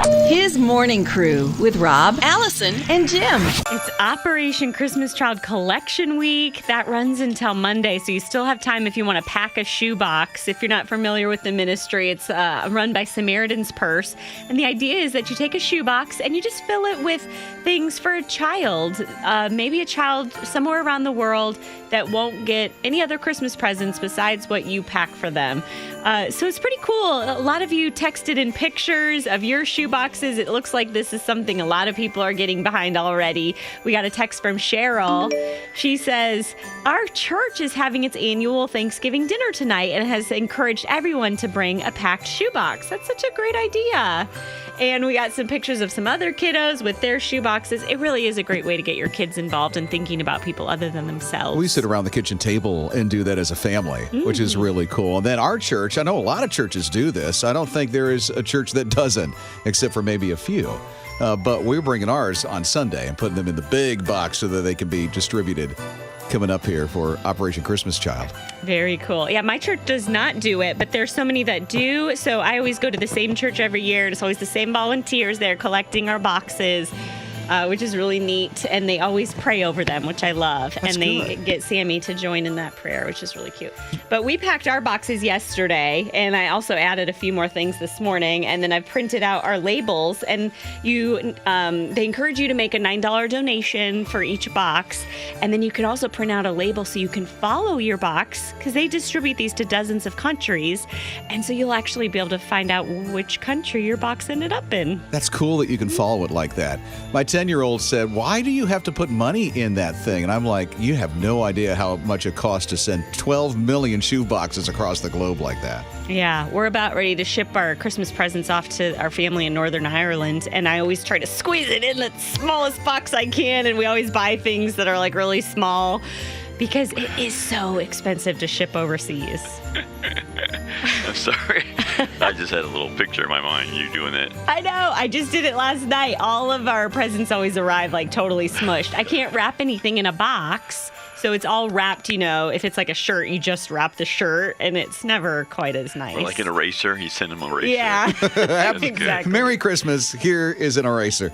His morning crew with Rob, Allison, and Jim. It's Operation Christmas Child Collection Week. That runs until Monday, so you still have time if you want to pack a shoebox. If you're not familiar with the ministry, it's run by Samaritan's Purse. And the idea is that you take a shoebox and you just fill it with things for a child. Maybe a child somewhere around the world that won't get any other Christmas presents besides what you pack for them. So it's pretty cool. A lot of you texted in pictures of your shoeboxes. It looks like this is something a lot of people are getting behind already. We got a text from Cheryl. She says, our church is having its annual Thanksgiving dinner tonight and has encouraged everyone to bring a packed shoebox. That's such a great idea. And we got some pictures of some other kiddos with their shoeboxes. It really is a great way to get your kids involved in thinking about people other than themselves. We sit around the kitchen table and do that as a family, which is really cool. And then our church, I know a lot of churches do this. I don't think there is a church that doesn't, except for maybe a few. But we're bringing ours on Sunday and putting them in the big box so that they can be distributed coming up here for Operation Christmas Child. Very cool. Yeah, my church does not do it, but there's so many that do. So I always go to the same church every year. It's always the same volunteers there collecting our boxes, which is really neat. And they always pray over them, which I love. That's and they good. get Sammy to join in that prayer, which is really cute. But we packed our boxes yesterday, and I also added a few more things this morning. And then I printed out our labels, and they encourage you to make a $9 donation for each box. And then you can also print out a label so you can follow your box, because they distribute these to dozens of countries. And so you'll actually be able to find out which country your box ended up in. That's cool that you can follow it like that. My 10-year-old said, why do you have to put money in that thing? And I'm like, you have no idea how much it costs to send 12 million shoe boxes across the globe like that. Yeah, we're about ready to ship our Christmas presents off to our family in Northern Ireland, and I always try to squeeze it in the smallest box I can, and we always buy things that are like really small because it is so expensive to ship overseas. I'm sorry. I just had a little picture in my mind. You doing it? I know. I just did it last night. All of our presents always arrive like totally smushed. I can't wrap anything in a box. So it's all wrapped, if it's like a shirt, you just wrap the shirt, and it's never quite as nice. Or like an eraser. You send them an eraser. Yeah, That's good. exactly. Merry Christmas. Here is an eraser.